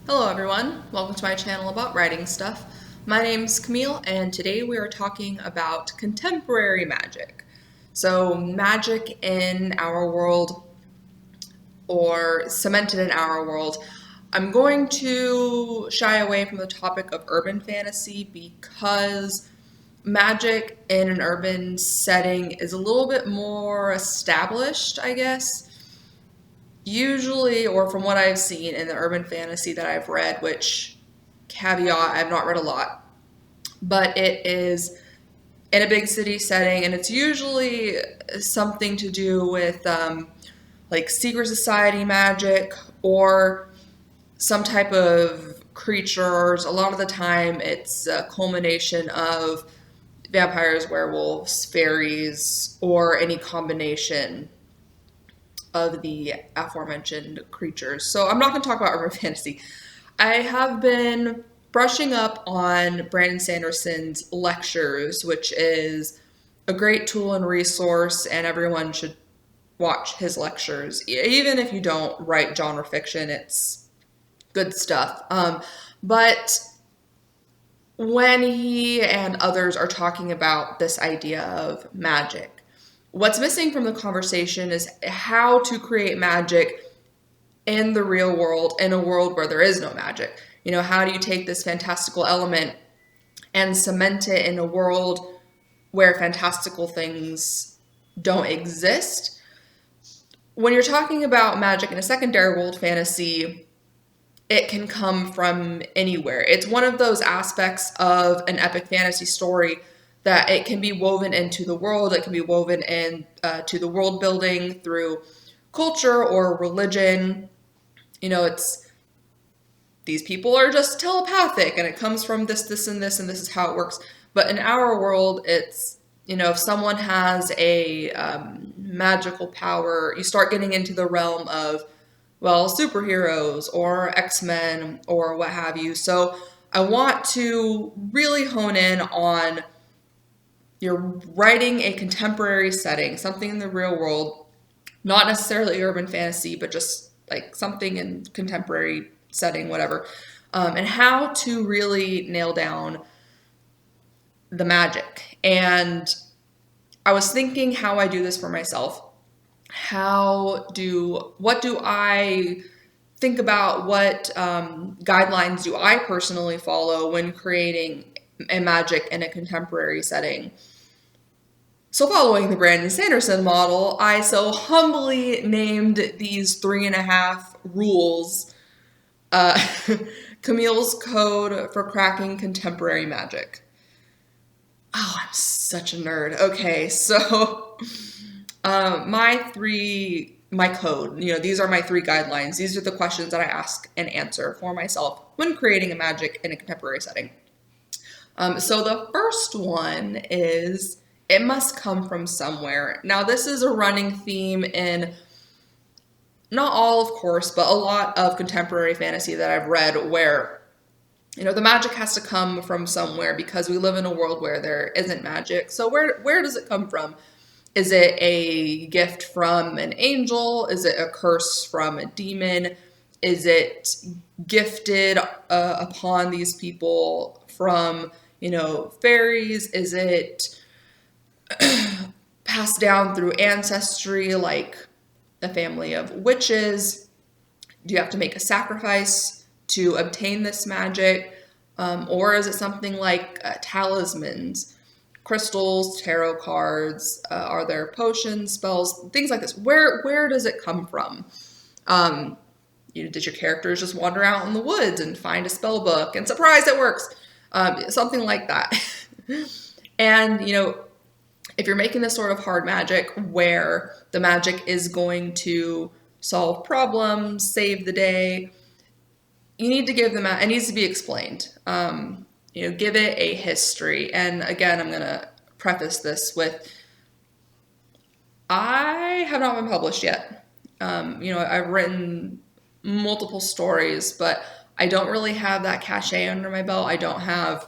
Hello everyone, welcome to my channel about writing stuff. My name's Camille and today we are talking about contemporary magic. So magic in our world or cemented in our world. I'm going to shy away from the topic of urban fantasy because magic in an urban setting is a little bit more established, I guess. Usually, or from what I've seen in the urban fantasy that I've read, which caveat, I've not read a lot, but it is in a big city setting, and it's usually something to do with like secret society magic or some type of creatures. A lot of the time, it's a culmination of vampires, werewolves, fairies, or any combination of the aforementioned creatures. So I'm not going to talk about urban fantasy. I have been brushing up on Brandon Sanderson's lectures, which is a great tool and resource, and everyone should watch his lectures. Even if you don't write genre fiction, it's good stuff. But when he and others are talking about this idea of magic, what's missing from the conversation is how to create magic in the real world, in a world where there is no magic. You know, how do you take this fantastical element and cement it in a world where fantastical things don't exist? When you're talking about magic in a secondary world fantasy, it can come from anywhere. It's one of those aspects of an epic fantasy story that it can be woven into the world. It can be woven in to the world building through culture or religion. You know, it's these people are just telepathic and it comes from this, and this is how it works. But in our world, it's, you know, if someone has a magical power, you start getting into the realm of, well, superheroes or X-Men or what have you. So I want to really hone in on you're writing a contemporary setting, something in the real world, not necessarily urban fantasy, but just like something in contemporary setting, whatever, and how to really nail down the magic. And I was thinking how I do this for myself. What do I think about? What guidelines do I personally follow when creating a magic in a contemporary setting? So following the Brandon Sanderson model, I so humbly named these 3.5 rules Camille's Code for cracking contemporary magic. Oh, I'm such a nerd. Okay, so my code, you know, these are my 3 guidelines. These are the questions that I ask and answer for myself when creating a magic in a contemporary setting. So the first one is it must come from somewhere. Now, this is a running theme in not all, of course, but a lot of contemporary fantasy that I've read where, you know, the magic has to come from somewhere because we live in a world where there isn't magic. So where does it come from? Is it a gift from an angel? Is it a curse from a demon? Is it gifted upon these people from, you know, fairies? Is it passed down through ancestry, like a family of witches? Do you have to make a sacrifice to obtain this magic? Or is it something like talismans, crystals, tarot cards? Are there potions, spells, things like this? Where does it come from? Did your characters just wander out in the woods and find a spell book and surprise, it works? Something like that. And, you know, if you're making this sort of hard magic where the magic is going to solve problems, save the day, you need to give them out. It needs to be explained. You know, give it a history. And again, I'm going to preface this with, I have not been published yet. You know, I've written multiple stories, but I don't really have that cachet under my belt. I don't have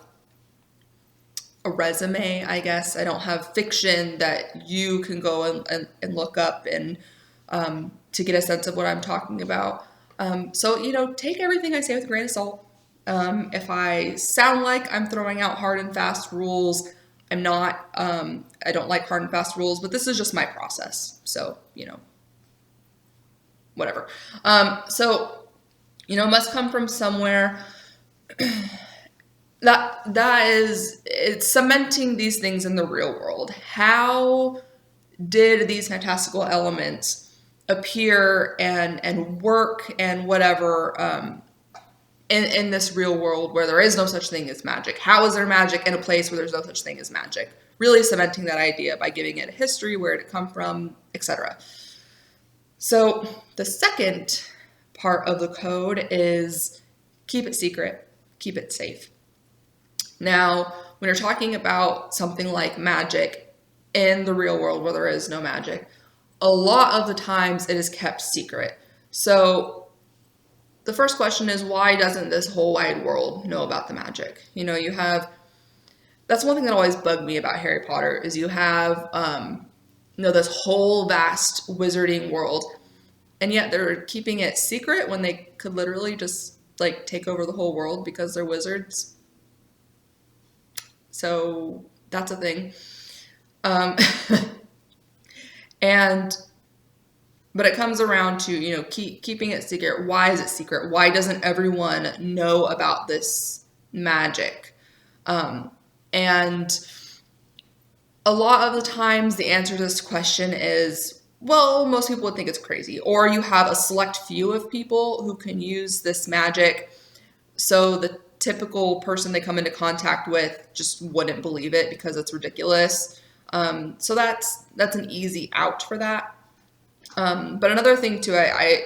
a resume, I guess. I don't have fiction that you can go and look up and to get a sense of what I'm talking about. So, take everything I say with a grain of salt. If I sound like I'm throwing out hard and fast rules, I'm not. I don't like hard and fast rules, but this is just my process. So, whatever. So, must come from somewhere. It's cementing these things in the real world. How did these fantastical elements appear and work and whatever in this real world where there is no such thing as magic? How is there magic in a place where there's no such thing as magic? Really cementing that idea by giving it a history, where did it come from, etc. So the second part of the code is keep it secret, keep it safe. Now, when you're talking about something like magic in the real world where there is no magic, a lot of the times it is kept secret. So the first question is, why doesn't this whole wide world know about the magic? That's one thing that always bugged me about Harry Potter is you have, this whole vast wizarding world, and yet they're keeping it secret when they could literally just take over the whole world because they're wizards. So that's a thing. But it comes around to, keeping it secret. Why is it secret? Why doesn't everyone know about this magic? And a lot of the times the answer to this question is, well, most people would think it's crazy. Or you have a select few of people who can use this magic. So the typical person they come into contact with just wouldn't believe it because it's ridiculous. So that's an easy out for that. But another thing too, I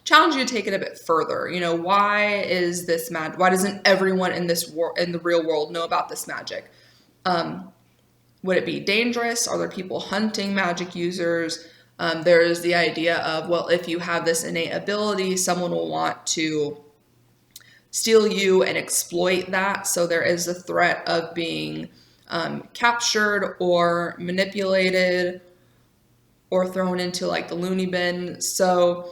challenge you to take it a bit further. Why is this why doesn't everyone in the real world know about this magic? Would it be dangerous? Are there people hunting magic users? There's the idea of, well, if you have this innate ability, someone will want to steal you and exploit that. So there is a threat of being captured or manipulated or thrown into the loony bin. So,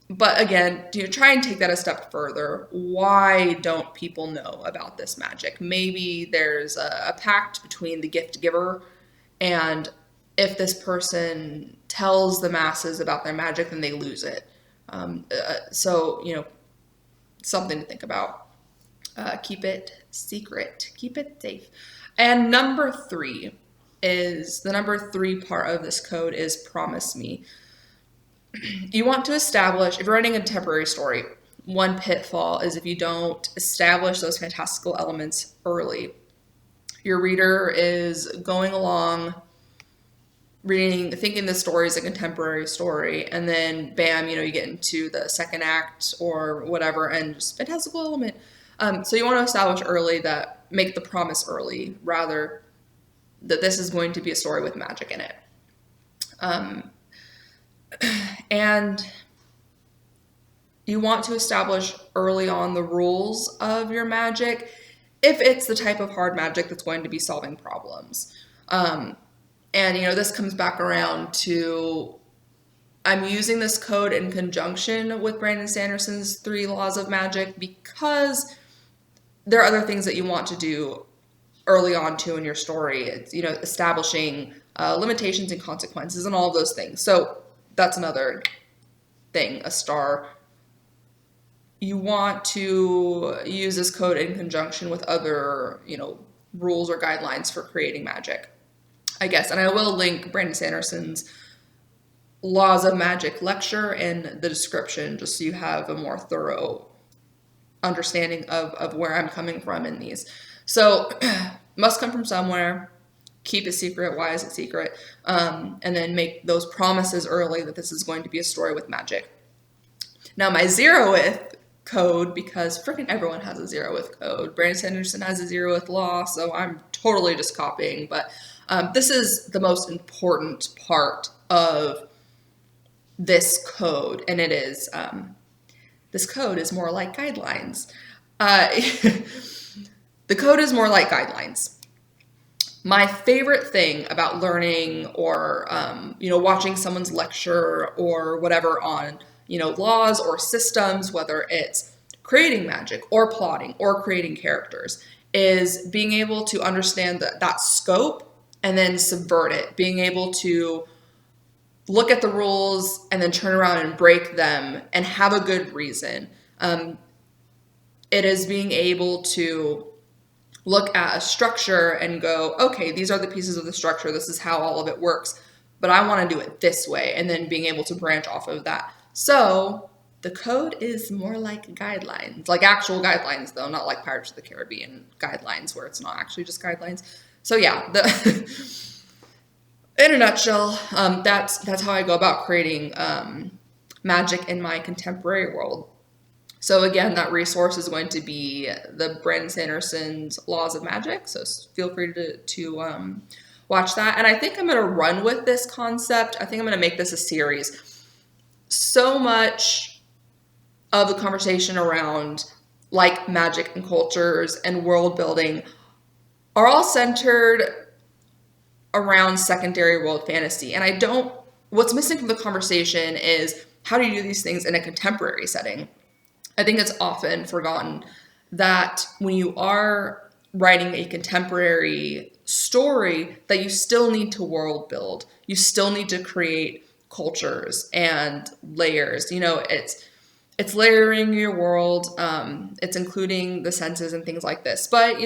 but again, try and take that a step further. Why don't people know about this magic? Maybe there's a pact between the gift giver, and if this person tells the masses about their magic, then they lose it. So, something to think about. Keep it secret, keep it safe. And the number three part of this code is promise me. You want to establish, if you're writing a contemporary story, one pitfall is if you don't establish those fantastical elements early. Your reader is going along, reading, thinking the story is a contemporary story, and then bam, you get into the second act or whatever, and just fantastical element. So you want to establish early make the promise early, rather that this is going to be a story with magic in it. And you want to establish early on the rules of your magic if it's the type of hard magic that's going to be solving problems. And this comes back around to, I'm using this code in conjunction with Brandon Sanderson's 3 laws of magic because there are other things that you want to do early on too in your story. It's, establishing limitations and consequences and all of those things. So that's another thing, a star. You want to use this code in conjunction with other, rules or guidelines for creating magic, I guess. And I will link Brandon Sanderson's Laws of Magic lecture in the description, just so you have a more thorough understanding of where I'm coming from in these. So must come from somewhere, keep it secret. Why is it secret? And then make those promises early that this is going to be a story with magic. Now my zeroth code, because freaking everyone has a zeroth code. Brandon Sanderson has a zeroth law, so I'm totally just copying. But this is the most important part of this code, and it is this code is more like guidelines. The code is more like guidelines. My favorite thing about learning or watching someone's lecture or whatever on laws or systems, whether it's creating magic or plotting or creating characters, is being able to understand that scope and then subvert it, being able to look at the rules and then turn around and break them and have a good reason. It is being able to look at a structure and go, okay, these are the pieces of the structure. This is how all of it works, but I want to do it this way. And then being able to branch off of that. So the code is more like guidelines, like actual guidelines though, not like Pirates of the Caribbean guidelines where it's not actually just guidelines. So yeah, in a nutshell, that's how I go about creating magic in my contemporary world. So again, that resource is going to be the Brandon Sanderson's Laws of Magic. So feel free to watch that. And I think I'm going to run with this concept. I think I'm going to make this a series. So much of the conversation around like magic and cultures and world building are all centered around secondary world fantasy. And what's missing from the conversation is how do you do these things in a contemporary setting? I think it's often forgotten that when you are writing a contemporary story, that you still need to world build. You still need to create cultures and layers. It's layering your world. It's including the senses and things like this. But,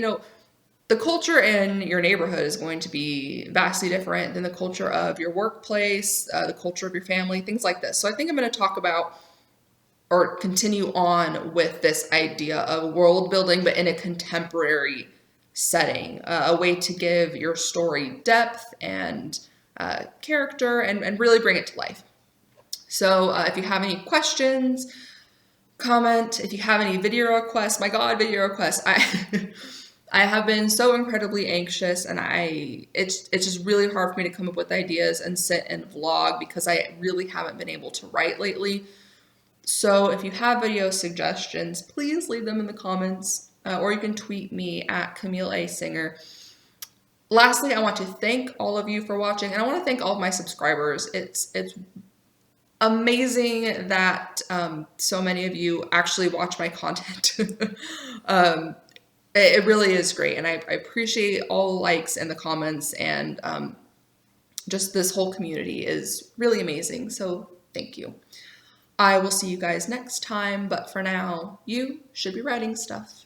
the culture in your neighborhood is going to be vastly different than the culture of your workplace, the culture of your family, things like this. So I think I'm going to talk about or continue on with this idea of world building, but in a contemporary setting, a way to give your story depth and character and really bring it to life. So if you have any questions, comment. If you have any video requests, my God, video requests. I have been so incredibly anxious, and it's just really hard for me to come up with ideas and sit and vlog because I really haven't been able to write lately. So if you have video suggestions, please leave them in the comments, or you can tweet me at Camille A. Singer. Lastly, I want to thank all of you for watching, and I want to thank all of my subscribers. It's amazing that so many of you actually watch my content. It really is great, and I appreciate all the likes and the comments, and just this whole community is really amazing, so thank you. I will see you guys next time, but for now, you should be writing stuff.